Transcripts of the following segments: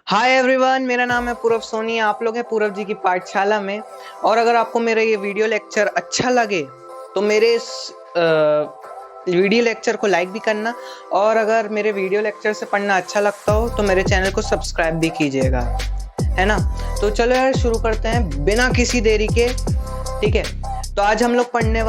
Hi everyone, मेरा नाम है पूरव सोनी। आप लोग हैं पूरव जी की पाठशाला में। और अगर आपको मेरा ये वीडियो लेक्चर अच्छा लगे तो मेरे इस वीडियो लेक्चर को लाइक भी करना, और अगर मेरे वीडियो लेक्चर से पढ़ना अच्छा लगता हो तो मेरे चैनल को सब्सक्राइब भी कीजिएगा, है ना। तो चलो यार शुरू करते हैं बिना किसी देरी के। ठीक है, तो आज हम लोग पढ़ने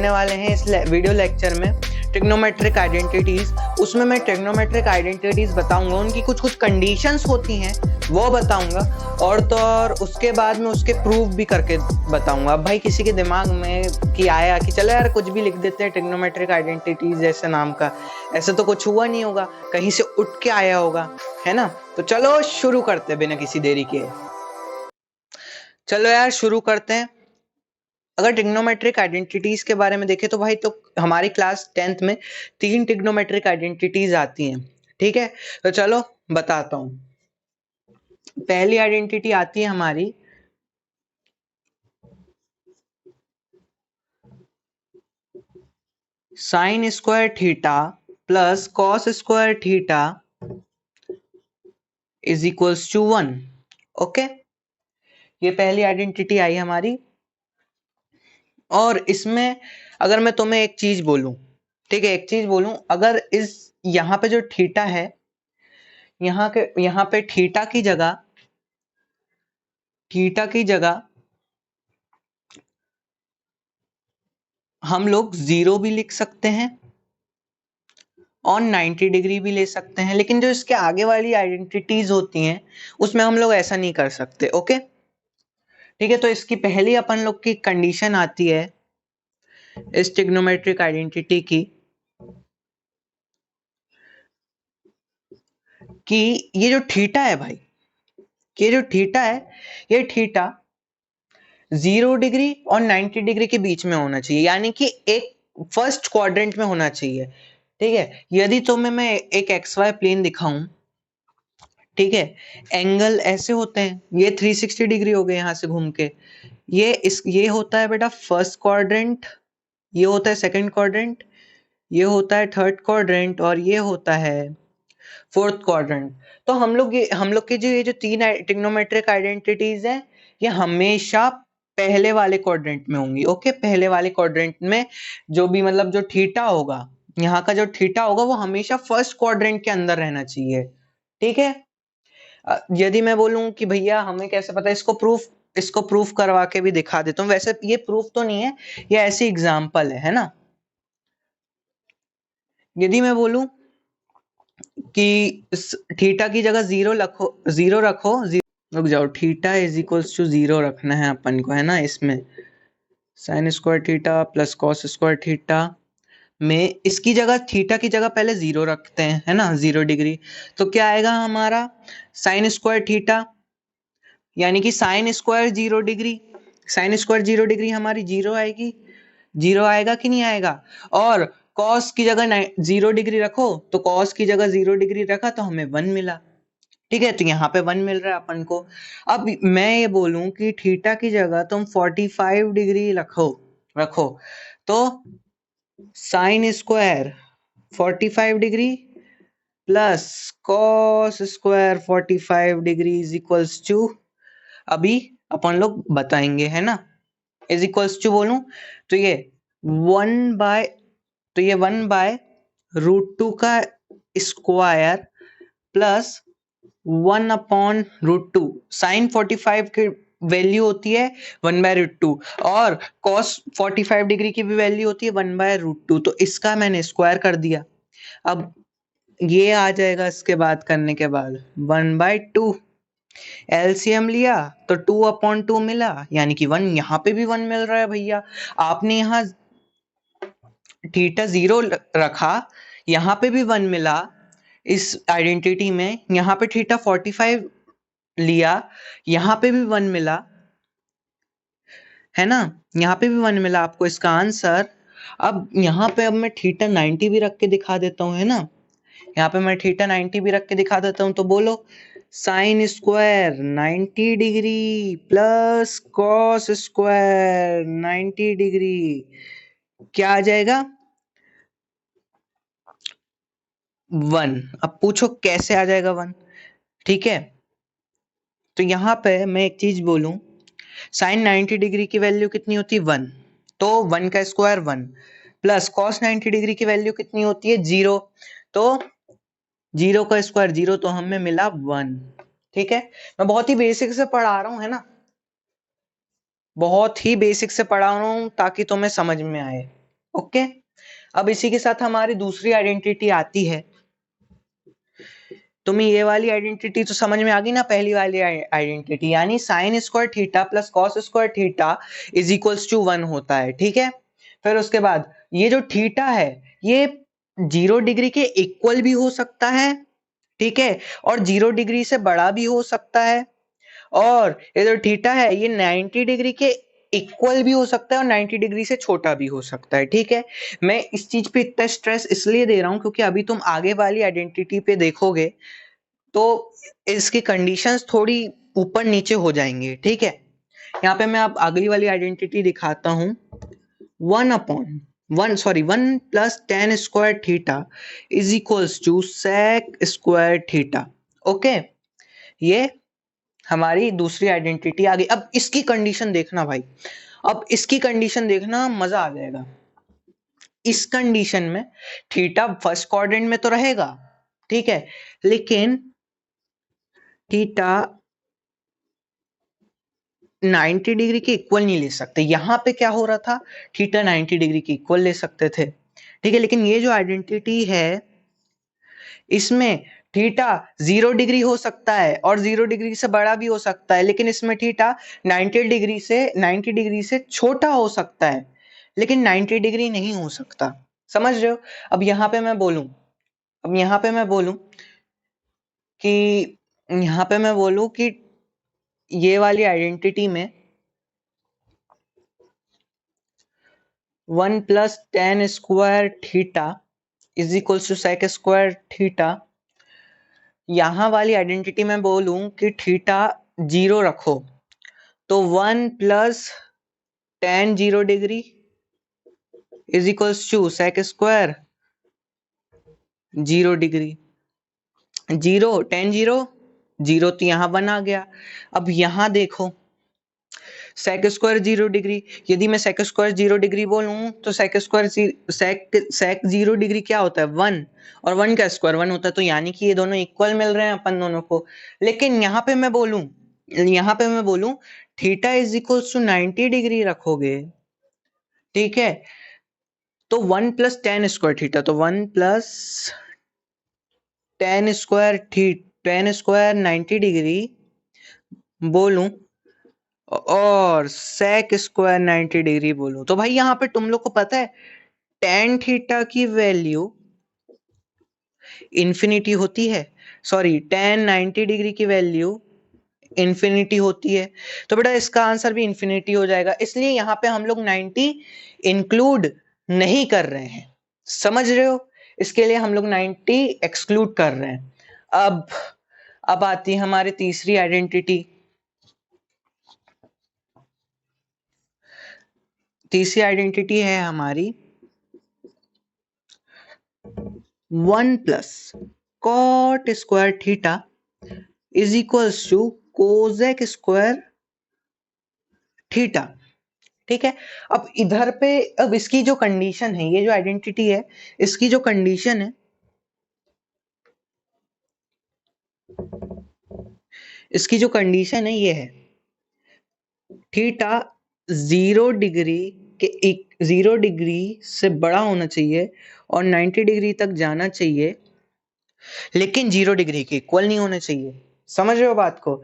वाले हैं इस वीडियो लेक्चर में ट्रिग्नोमेट्रिक आइडेंटिटीज। उसमें मैं ट्रिग्नोमेट्रिक आइडेंटिटीज बताऊंगा, उनकी कुछ कुछ कंडीशंस होती हैं वो बताऊंगा, और तो और उसके बाद में उसके प्रूफ भी करके बताऊंगा। अब भाई किसी के दिमाग में कि आया कि चलो यार कुछ भी लिख देते हैं ट्रिग्नोमेट्रिक आइडेंटिटीज जैसे नाम का, ऐसा तो कुछ हुआ नहीं होगा, कहीं से उठ के आया होगा, है ना। तो चलो शुरू करते हैं बिना किसी देरी के। चलो यार शुरू करते हैं। अगर ट्रिग्नोमेट्रिक आइडेंटिटीज के बारे में देखें तो भाई, तो हमारी क्लास 10th में 3 ट्रिग्नोमेट्रिक आइडेंटिटीज आती हैं। ठीक है, तो चलो बताता हूँ। पहली आइडेंटिटी आती है हमारी sine square theta plus cos square theta is equals to 1। Okay, ये पहली आइडेंटिटी आई हमारी। और इसमें अगर मैं तुम्हें एक चीज बोलूं, ठीक है, एक चीज बोलूं, अगर इस यहाँ पे जो थीटा है, यहाँ पे थीटा की जगह हम लोग 0 भी लिख सकते हैं और 90 डिग्री भी ले सकते हैं, लेकिन जो इसके आगे वाली आइडेंटिटीज होती हैं उसमें हम लोग ऐसा नहीं कर सकते। ओके, ठीक है, तो इसकी पहली अपन लोग की कंडीशन आती है इस ट्रिग्नोमेट्रिक आइडेंटिटी की, कि ये जो थीटा है भाई, ये थीटा 0 डिग्री और 90 डिग्री के बीच में होना चाहिए, यानी कि एक फर्स्ट क्वाड्रेंट में होना चाहिए। ठीक है, यदि तुम्हें मैं एक एक्स वाई प्लेन दिखाऊं, ठीक है, एंगल ऐसे होते हैं, ये 360 डिग्री हो गए यहाँ से घूम के, ये होता है बेटा फर्स्ट क्वाड्रेंट, ये होता है सेकंड क्वाड्रेंट, ये होता है थर्ड क्वाड्रेंट, और ये होता है फोर्थ क्वाड्रेंट। तो हम लोग के जो ये जो तीन ट्रिग्नोमेट्रिक आइडेंटिटीज हैं, ये हमेशा पहले वाले क्वाड्रेंट में होंगी। ओके, पहले वाले क्वाड्रेंट में जो भी मतलब जो थीटा होगा, यहाँ का जो थीटा होगा वो हमेशा फर्स्ट क्वाड्रेंट के अंदर रहना चाहिए। ठीक है, यदि मैं बोलूं कि भैया हमें कैसे पता, इसको प्रूफ करवा के भी दिखा देता हूँ। वैसे ये प्रूफ तो नहीं है, ये ऐसी एग्जांपल है ना। यदि मैं बोलूं कि थीटा की जगह 0 रखो, रुक जाओ, थीटा इज इक्वल्स टू 0 रखना है अपन को, है ना। इसमें sign square theta plus cos square theta में इसकी जगह, थीटा की जगह पहले 0 रखते हैं, है ना, 0 डिग्री। तो क्या आएगा हमारा साइन स्क्वायर थीटा, यानी कि साइन स्क्वायर 0 डिग्री हमारी 0 आएगी, 0 आएगा कि नहीं आएगा। और कॉस की जगह 0 डिग्री रखो, तो कॉस की जगह 0 डिग्री रखा तो हमें 1 मिला। ठीक है, तो यहाँ पे 1 मिल रहा है अपन को। अब मैं ये बोलूं कि थीटा की जगह तुम 45 डिग्री रखो रखो तो sine square 45 degree plus cos square 45 degree is equals to, अभी अपन लोग बताएंगे, है ना। इज इक्वल्स टू बोलूं तो ये 1 बाय, तो ये 1/√2 का स्क्वायर प्लस 1/√2। साइन 45 की वैल्यू होती है 1/√2, और कॉस 45 डिग्री की भी वैल्यू होती है 1/√2, तो इसका मैंने स्क्वायर कर दिया। अब ये आ जाएगा इसके बाद करने के बाद 1/2, एलसीएम लिया तो 2/2 मिला, यानी कि 1, यहाँ पे भी 1 मिल रहा है भैया। आपने यहाँ थीटा 0 रखा, यहाँ पे भी 1 मिला इस आइडेंटिटी में, यहाँ पे थीटा 45 लिया, यहाँ पे भी 1 मिला, है ना, यहाँ पे भी 1 मिला आपको इसका आंसर। अब यहाँ पे अब मैं थीटा 90 भी रख के दिखा देता हूँ, है ना, यहाँ पे मैं थीटा 90 भी रख के दिखा देता हूँ। तो बोलो sine square 90 degree plus cos square 90 degree, क्या आ जाएगा 1। अब पूछो कैसे आ जाएगा 1। ठीक है, तो यहाँ पे मैं एक चीज बोलूं, साइन 90 डिग्री की वैल्यू कितनी होती है 1, तो 1 का स्क्वायर 1 प्लस कॉस 90 डिग्री की वैल्यू कितनी होती है 0, तो 0 का स्क्वायर 0, तो हमें मिला 1। ठीक है, मैं बहुत ही बेसिक से पढ़ा रहा हूं, है ना, बहुत ही बेसिक से पढ़ा रहा हूं ताकि तुम्हें समझ में आए। ओके, अब इसी के साथ हमारी दूसरी आइडेंटिटी आती है। तुम्हें ये वाली आइडेंटिटी तो समझ में आ गई ना, पहली वाली आइडेंटिटी, यानी sine square theta plus cos square theta is equals to 1 होता है। ठीक है, फिर उसके बाद ये जो थीटा है ये 0 डिग्री के इक्वल भी हो सकता है, ठीक है, और 0 डिग्री से बड़ा भी हो सकता है, और ये जो थीटा है ये 90 डिग्री के इक्वल भी हो सकता है और 90 डिग्री से छोटा भी हो सकता है। ठीक है, मैं इस चीज पे इतना स्ट्रेस इसलिए दे रहा हूं क्योंकि अभी तुम आगे वाली आइडेंटिटी पे देखोगे तो इसकी कंडीशंस थोड़ी ऊपर नीचे हो जाएंगे। ठीक है, यहाँ पे मैं अब अगली वाली आइडेंटिटी दिखाता हूं, 1 plus tan square theta is equals to sec square theta. Okay, ये हमारी दूसरी आइडेंटिटी आ गई। अब इसकी कंडीशन देखना भाई, अब इसकी कंडीशन देखना, मजा आ जाएगा। इस कंडीशन में थीटा फर्स्ट क्वाड्रेंट में तो रहेगा, ठीक है, लेकिन थीटा 90 डिग्री के इक्वल नहीं ले सकते। यहां पे क्या हो रहा था, थीटा 90 डिग्री के इक्वल ले सकते थे, ठीक है, लेकिन ये जो आइडेंटिटी है इसमें थीटा 0 डिग्री हो सकता है और 0 डिग्री से बड़ा भी हो सकता है, लेकिन इसमें थीटा 90 डिग्री से छोटा हो सकता है, लेकिन 90 डिग्री नहीं हो सकता। समझ रहे हो? अब यहाँ पे मैं बोलूं, अब यहाँ पे मैं बोलूं कि यहाँ पे मैं बोलूं कि ये वाली आइडेंटिटी में 1 plus tan square theta is equals to sec square theta, यहां वाली आइडेंटिटी में बोलूं कि थीटा 0 रखो तो 1 plus tan 0 degree is equals to sec square 0 degree, 0 tan 0 0, तो यहां 1 आ गया। अब यहां देखो सेक स्क्वायर 0 डिग्री, यदि मैं सेक स्क्वायर 0 डिग्री बोलूं तो सेक स्क्वायर सेक 0 डिग्री क्या होता है 1, और 1 का स्क्वायर 1 होता है, तो यानी कि ये दोनों इक्वल मिल रहे हैं अपन दोनों को। लेकिन यहाँ पे मैं बोलूं, यहाँ पे मैं बोलूं theta is equals to 90 degree रखोगे, ठीक है, तो 1 प्लस टेन स्क्वायर थीटा, तो 1 प्लस टेन स्क्वायर 90 डिग्री बोलूं और सेक स्क्वायर 90 डिग्री बोलूं, तो भाई यहाँ पे तुम लोग को पता है टेन थीटा की वैल्यू इंफिनिटी होती है, सॉरी टेन 90 डिग्री की वैल्यू इंफिनिटी होती है, तो बेटा इसका आंसर भी इंफिनिटी हो जाएगा, इसलिए यहाँ पे हम लोग 90 इंक्लूड नहीं कर रहे हैं। समझ रहे हो? इसके लिए हम लोग 90 एक्सक्लूड कर रहे हैं। अब आती है हमारी तीसरी आइडेंटिटी। तीसरी आइडेंटिटी है हमारी 1 plus cot square theta is equals to cosec square theta. ठीक है, अब इधर पे अब इसकी जो कंडीशन है, ये जो आइडेंटिटी है इसकी जो कंडीशन है, इसकी जो कंडीशन है ये है थीटा 0 डिग्री के 0 डिग्री से बड़ा होना चाहिए और 90 डिग्री तक जाना चाहिए, लेकिन 0 डिग्री के इक्वल नहीं होना चाहिए। समझ रहे हो बात को?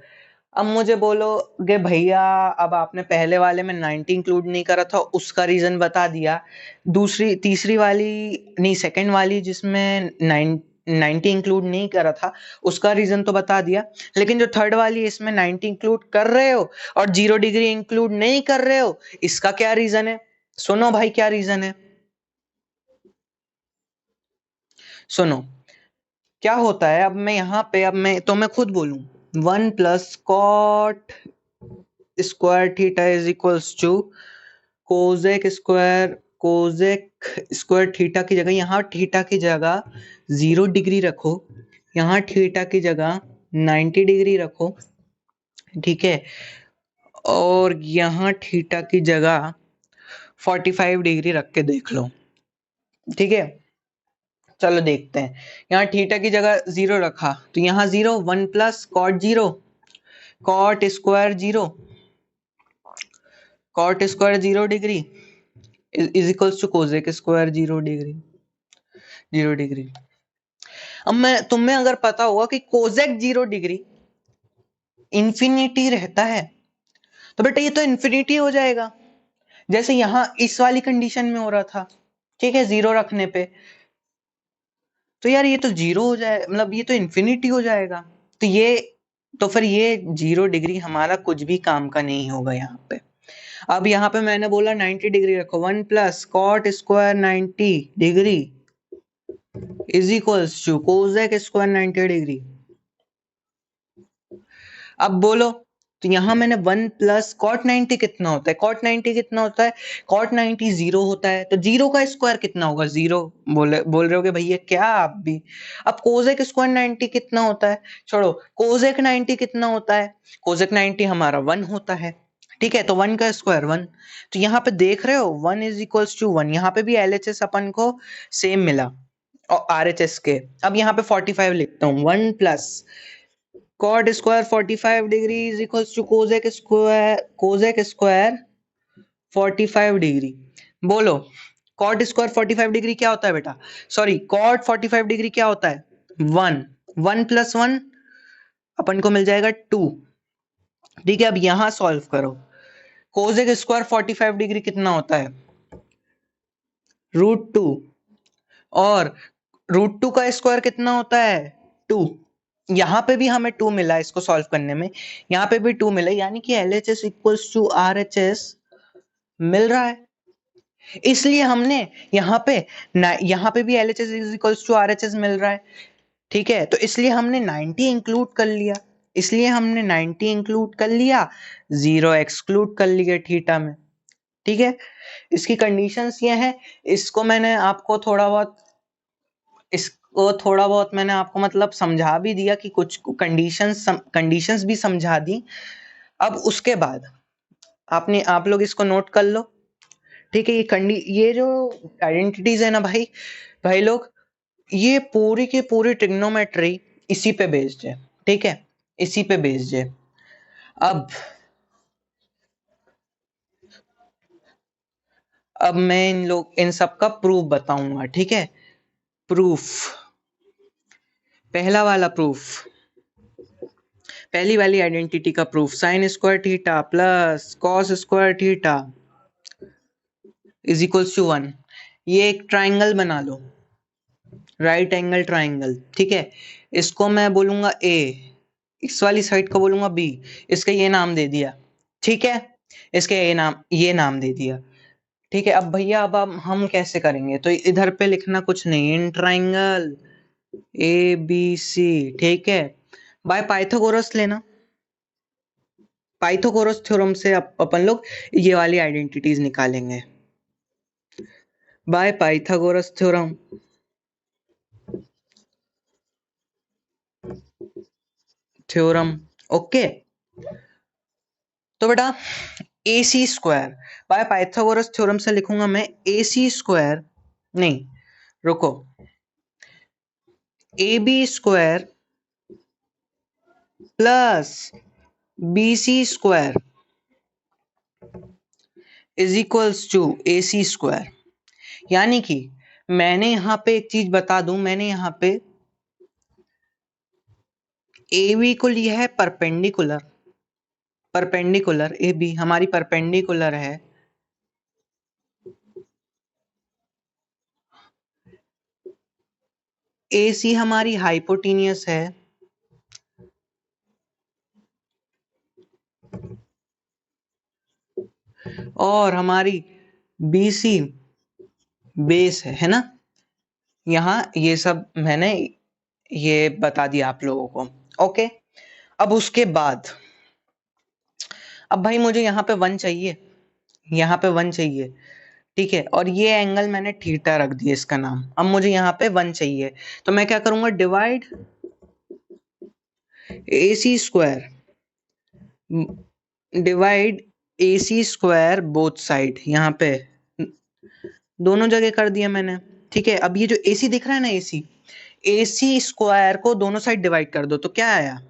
अब मुझे बोलोगे भैया अब आपने पहले वाले में 90 इंक्लूड नहीं करा था, उसका रीजन बता दिया, दूसरी तीसरी वाली नहीं सेकंड वाली जिसमें 90 इंक्लूड नहीं करा था उसका रीजन तो बता दिया, लेकिन जो थर्ड वाली इसमें 90 इंक्लूड कर रहे हो और 0 डिग्री इंक्लूड नहीं कर रहे हो, इसका क्या रीजन है? सुनो भाई क्या रीजन है, सुनो क्या होता है। अब मैं यहाँ पे अब मैं खुद बोलूं 1 plus cot square theta is equals to cosec square theta की जगह, यहाँ थीटा की जगह 0 डिग्री रखो, यहाँ थीटा की जगह 90 डिग्री रखो, ठीक है, और यहाँ थीटा की जगह 45 डिग्री रख के देख लो, ठीक है। चलो देखते हैं, यहाँ थीटा की जगह 0 रखा तो यहाँ 0, 1 plus cot 0, cot square 0, cot square 0 degree is equals to cosec square 0 degree, 0 degree. अब तुम्हें अगर पता होगा कि कोसेक 0 डिग्री इंफिनिटी रहता है, तो बेटा ये तो इंफिनिटी हो जाएगा, जैसे यहां इस वाली कंडीशन में हो रहा था, ठीक है, 0 रखने पे, तो यार ये तो 0 हो जाए, मतलब ये तो इंफिनिटी हो जाएगा, तो फिर ये 0 डिग्री हमारा कुछ भी काम का नहीं होगा यहाँ पे। अब यहाँ पे मैंने बोला 90 डिग्री रखो, 1 plus cot square 90 degree is equals to cosec square 90 degree. अब बोलो, तो यहां मैंने 1 प्लस कॉट 90 कितना होता है, कॉट 90 कितना होता है, कॉट 90 0 होता है, तो 0 का स्क्वायर कितना होगा, 0। बोल रहे होगे भैया क्या आप भी। अब कोसेक स्क्वायर 90 कितना होता है, छोड़ो, कोसेक 90 कितना होता है, कोसेक 90 हमारा 1 होता है, ठीक है, तो 1 का स्क्वायर 1। तो यहाँ पे देख रहे हो 1 इज इक्वल्स टू 1, यहाँ पे भी LHS अपन को सेम मिला और RHS के। अब यहाँ पे 45 लिखता हूँ, 1 plus cot square 45 degree is equals to cosec square 45 degree. बोलो, कॉट स्क्वायर 45 डिग्री क्या होता है बेटा, सॉरी, कॉट 45 डिग्री क्या होता है, 1, 1 प्लस 1 अपन को मिल जाएगा 2, ठीक है। अब यहां सॉल्व करो, कोसेक स्क्वायर 45 डिग्री कितना होता है, √2, और √2 का स्क्वायर कितना होता है, 2। यहाँ पे भी हमें 2 मिला, इसको सॉल्व करने में यहाँ पे भी 2 मिला, यानी कि LHS इक्वल्स टू RHS मिल रहा है। इसलिए हमने यहाँ पे भी LHS इक्वल्स टू RHS मिल रहा है, ठीक है, तो इसलिए हमने 90 इंक्लूड कर लिया, 0 एक्सक्लूड कर लिया थीटा में, ठीक है। इसकी कंडीशंस ये हैं, इसको मैंने आपको थोड़ा बहुत मैंने आपको मतलब समझा भी दिया कि कुछ कंडीशंस भी समझा दी। अब उसके बाद आप लोग इसको नोट कर लो, ठीक है। ये जो आइडेंटिटीज है ना भाई लोग, ये पूरी की पूरी ट्रिग्नोमेट्री इसी पे बेस्ड है, ठीक है, इसी पे बेस्ड है। अब मैं इन सब का प्रूफ बताऊंगा, ठीक है। प्रूफ, पहला वाला प्रूफ, पहली वाली आइडेंटिटी का proof, sine square theta plus cos square theta is equals to 1। ये एक ट्राइंगल बना लो, राइट एंगल ट्राइंगल, ठीक है। इसको मैं बोलूंगा A, इस वाली साइड को बोलूंगा B, इसका ये नाम दे दिया, ठीक है, इसके ये नाम दे दिया, ठीक है। अब भैया अब हम कैसे करेंगे, तो इधर पे लिखना कुछ नहीं, इन ट्राइंगल ABC, ठीक है, बाय पाइथागोरस लेना, पाइथागोरस थ्योरम से अपन लोग ये वाली आइडेंटिटीज निकालेंगे, बाय पाइथागोरस थ्योरम। ओके, तो बेटा AC square by Pythagoras theorem से लिखूंगा मैं AC स्क्वायर, नहीं रुको, AB square plus BC square is equals to AC square. यानी कि मैंने यहां पे एक चीज बता दूं, मैंने यहां पे AB को लिया है परपेंडिकुलर, AB हमारी परपेंडिकुलर है, AC हमारी हाइपोटेनियस है, और हमारी BC बेस है ना। यहाँ ये सब मैंने ये बता दिया आप लोगों को, ओके। अब उसके बाद अब भाई मुझे यहाँ पे 1 चाहिए, यहाँ पे 1 चाहिए, ठीक है, और ये एंगल मैंने थीटा रख दिया इसका नाम। अब मुझे यहाँ पे 1 चाहिए, तो मैं क्या करूंगा, divide AC square divide AC square both side, यहाँ पे दोनों जगह कर दिया मैंने। ठीक है, अब ये जो AC दिख रहा है ना, AC स्क्वायर को दोनों साइड डिवाइड कर दो तो क्या आया,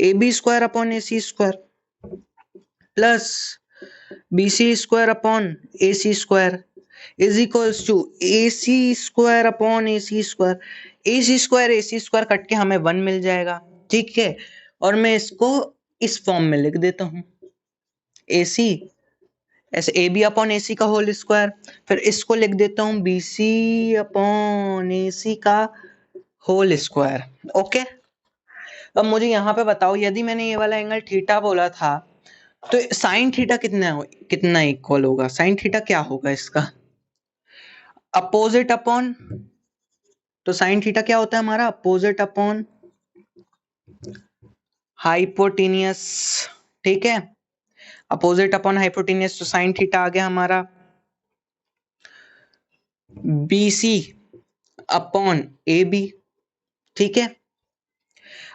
AB square upon AC square plus BC square upon AC square is equals to AC square upon AC square. AC square AC square cut के हमें 1 मिल जाएगा। ठीक है, और मैं इसको इस फॉर्म में लिख देता हूं, AC ऐसे AB अपॉन AC का होल स्क्वायर, फिर इसको लिख देता हूं BC अपॉन AC का होल स्क्वायर। ओके, अब मुझे यहाँ पे बताओ, यदि मैंने ये वाला एंगल थीटा बोला था तो साइन थीटा कितना इक्वल होगा, साइन थीटा क्या होगा इसका, अपोजिट अपॉन, तो साइन थीटा क्या होता है हमारा, अपोजिट अपॉन हाइपोटेनियस। ठीक है, अपोजिट अपॉन हाइपोटेनियस, तो साइन थीटा आ गया हमारा BC अपॉन AB। ठीक है,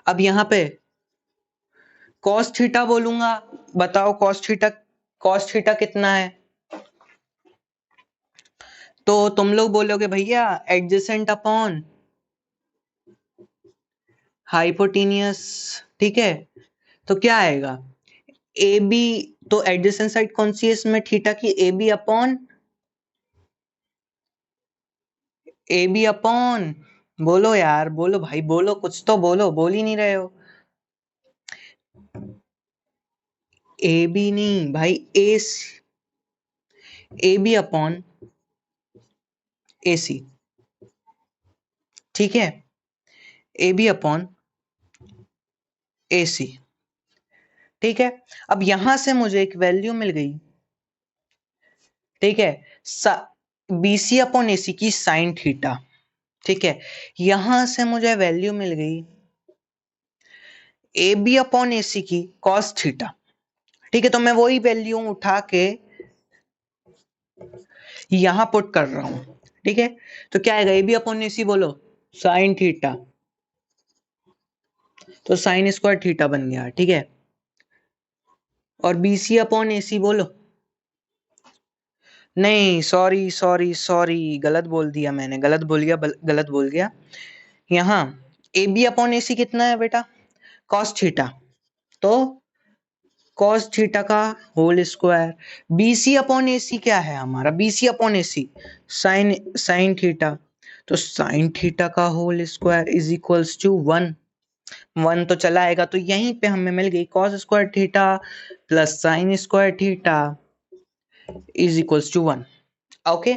अब यहाँ पे कॉस थीटा बोलूंगा, बताओ कॉस थीटा कितना है, तो तुम लोग बोलोगे भैया एडजेसेंट अपॉन हाइपोटेनियस। ठीक है, तो क्या आएगा, ए बी, तो एडजेसेंट साइड कौन सी है इसमें थीटा की, ए बी अपॉन, बोलो यार बोलो भाई, बोलो कुछ तो बोलो, बोल ही नहीं रहे हो। ए बी नहीं भाई, ए बी अपॉन ए सी। ठीक है, ए बी अपॉन ए सी। ठीक है, अब यहां से मुझे एक वैल्यू मिल गई। ठीक है, BC अपॉन AC की साइन थीटा। ठीक है, यहां से मुझे वैल्यू मिल गई AB अपॉन AC की कॉस थीटा। ठीक है, तो मैं वही वैल्यू उठा के यहां पुट कर रहा हूं। ठीक है, तो क्या आएगा, AB अपॉन AC बोलो, साइन थीटा, तो साइन स्क्वायर थीटा बन गया। ठीक है, और BC अपॉन AC बोलो, नहीं सॉरी सॉरी सॉरी, गलत बोल दिया मैंने, गलत बोल गया। यहाँ AB अपॉन AC कितना है बेटा, कॉस थीटा, तो कॉस थीटा का whole square. BC upon AC क्या है हमारा, BC upon AC sine theta, तो साइन थीटा का whole square is equals to 1 तो चला आएगा, तो यहीं पे हमें मिल गई cos square theta plus sine square theta is equals to 1। Okay,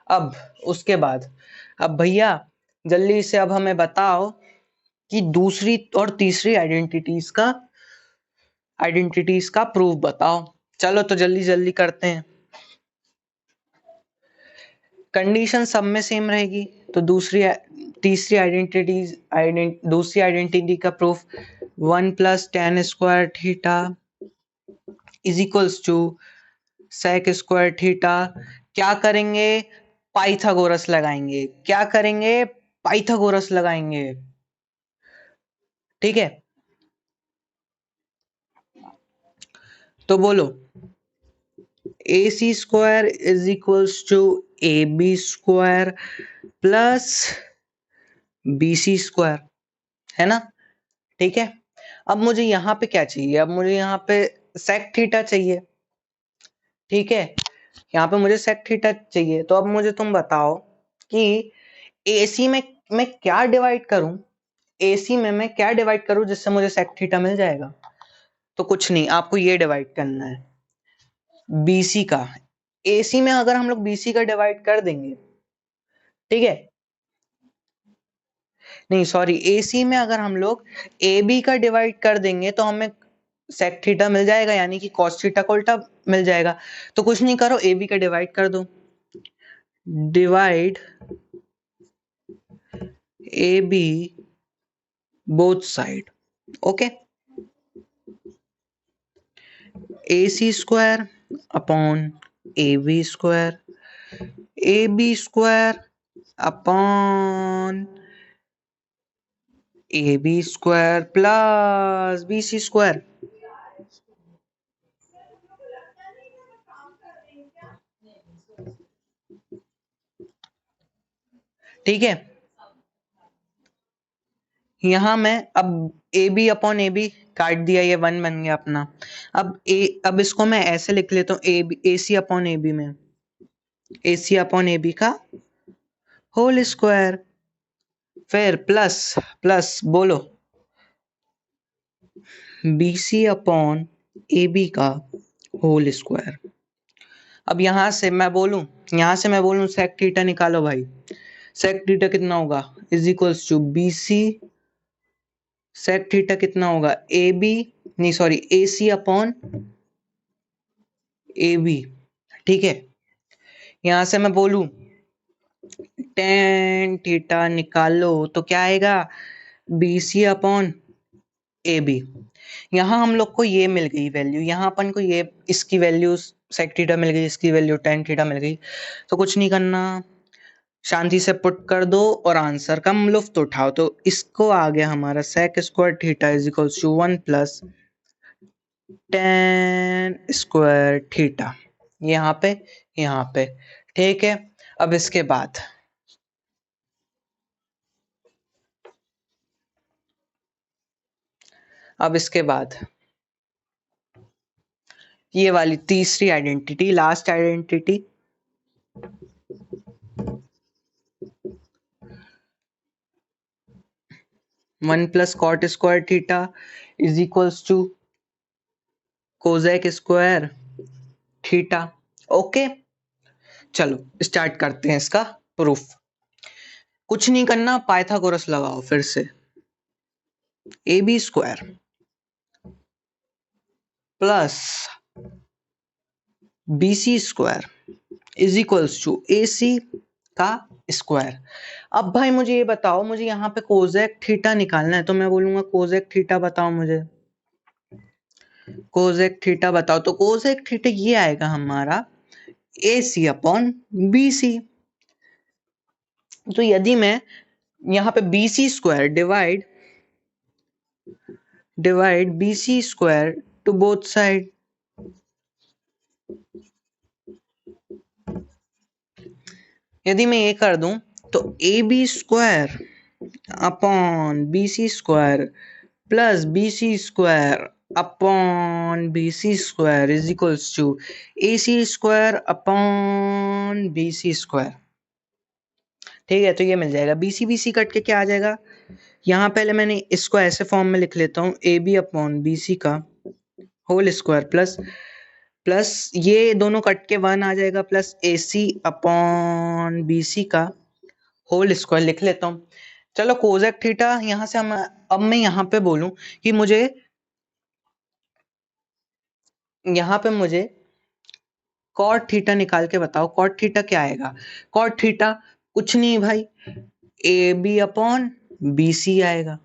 अब उसके बाद, अब भैया जल्दी से अब हमें बताओ कि दूसरी और तीसरी आइडेंटिटीज का प्रूफ बताओ। चलो तो जल्दी जल्दी करते हैं, कंडीशन सब में सेम रहेगी, तो दूसरी आइडेंटिटी का proof 1 plus tan square theta is equals to sec square theta. क्या करेंगे, पाइथागोरस लगाएंगे, क्या करेंगे, पाइथागोरस लगाएंगे। ठीक है, तो बोलो AC square is equals to AB square plus BC square, है ना। ठीक है, अब मुझे यहाँ पे क्या चाहिए, अब मुझे यहाँ पे सेक थीटा चाहिए। ठीक है, यहाँ पे मुझे सेक थीटा चाहिए, तो अब मुझे तुम बताओ कि AC में मैं क्या डिवाइड करूं, AC में मैं क्या डिवाइड करूं जिससे मुझे सेक थीटा मिल जाएगा, तो कुछ नहीं, आपको ये डिवाइड करना है BC का। AC में अगर हम लोग BC का डिवाइड कर देंगे, ठीक है, नहीं सॉरी, AC में अगर हम लोग AB का डिवाइड कर देंगे तो हमें सेक थीटा मिल जाएगा, यानी कि कॉस थीटा को उल्टा मिल जाएगा। तो कुछ नहीं करो, AB का डिवाइड कर दो, divide AB both side. Okay, AC square upon AB square, AB square upon A B square plus B C square. ठीक है, यहां मैं अब A B upon A B काट दिया, ये वन बन गया अपना। अब इसको मैं ऐसे लिख लेता हूँ, ए सी अपॉन ए बी में A C upon A B का होल स्क्वायर, फिर प्लस प्लस बोलो B C upon A B का होल स्क्वायर। अब यहां से मैं बोलूं सेक थीटा निकालो भाई। सेक थीटा कितना होगा, is equals to B C, sec theta कितना होगा ए बी, नहीं sorry A C upon A B. ठीक है, यहां से मैं बोलूं टेन थीटा निकालो तो क्या आएगा, B C upon A B. यहां हम लोग को ये मिल गई वैल्यू, यहां अपन को ये इसकी वैल्यू सेक थीटा मिल गई, इसकी वैल्यू टेन थीटा मिल गई। तो कुछ नहीं करना, शांति से पुट कर दो और आंसर का लुफ्त उठाओ। तो इसको आ गया हमारा sec square theta is equals to 1 plus tan square theta, यहाँ पे। ठीक है, अब इसके बाद ये वाली तीसरी identity, last identity, one plus cot square theta is equals to cosec square theta. Okay, चलो स्टार्ट करते हैं इसका प्रूफ। कुछ नहीं करना, पाइथागोरस लगाओ फिर से, A B square plus B C square is equals to A C का स्क्वायर। अब भाई मुझे ये बताओ, मुझे यहाँ पे कोजेक थीटा निकालना है, तो मैं बोलूंगा कोजेक थीटा बताओ, मुझे कोजेक थीटा बताओ। तो कोजेक थीटा ये आएगा हमारा ए सी अपॉन बी सी। तो यदि मैं यहाँ पे B C square divide B C square to both side, यदि मैं ये कर दूं तो A B square upon B C square plus B C square upon B C square is equals to A C square upon B C square. ठीक है, तो ये मिल जाएगा, बी सी कट के क्या आ जाएगा, यहाँ पहले मैंने इसको ऐसे फॉर्म में लिख लेता हूँ, A B upon B C का होल स्क्वायर प्लस प्लस ये दोनों कट के वन आ जाएगा, प्लस ए सी अपॉन बी सी का होल स्क्वायर लिख लेता हूँ। चलो कोजेक थीटा यहाँ से हम, अब मैं यहाँ पे बोलूं कि मुझे यहाँ पे मुझे कॉट थीटा निकाल के बताओ, कॉट थीटा क्या आएगा। कॉट थीटा कुछ नहीं भाई, A B upon B C आएगा।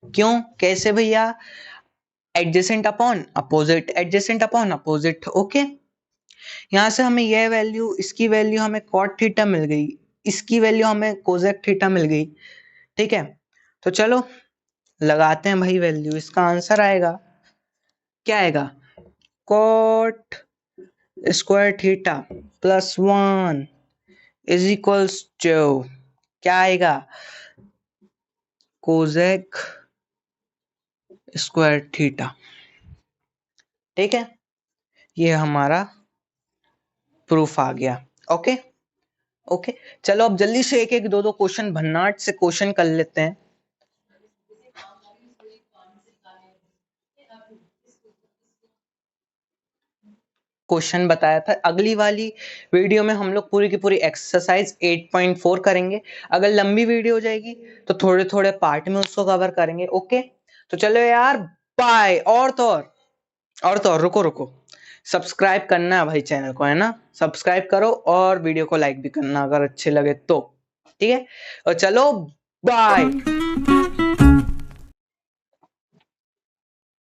क्यों, कैसे भैया, adjacent upon opposite, adjacent upon opposite. Okay, यहाँ से हमें यह वैल्यू, इसकी वैल्यू हमें कॉट थीटा मिल गई, इसकी वैल्यू हमें कोजेक थीटा मिल गई। ठीक है, तो चलो लगाते हैं भाई वैल्यू, इसका आंसर आएगा, क्या आएगा, cot square theta plus 1 is equals to क्या आएगा, कोजेक स्क्वायर थीटा। ठीक है, ये हमारा प्रूफ आ गया। ओके ओके, चलो अब जल्दी से एक एक दो दो क्वेश्चन भन्नाट से क्वेश्चन कर लेते हैं। क्वेश्चन बताया था, अगली वाली वीडियो में हम लोग पूरी की पूरी एक्सरसाइज 8.4 करेंगे। अगर लंबी वीडियो हो जाएगी तो थोड़े थोड़े पार्ट में उसको कवर करेंगे। ओके, तो चलो यार, बाय। और तो और रुको सब्सक्राइब करना है भाई चैनल को, है ना, सब्सक्राइब करो और वीडियो को लाइक भी करना अगर अच्छे लगे तो। ठीक है, और चलो बाय।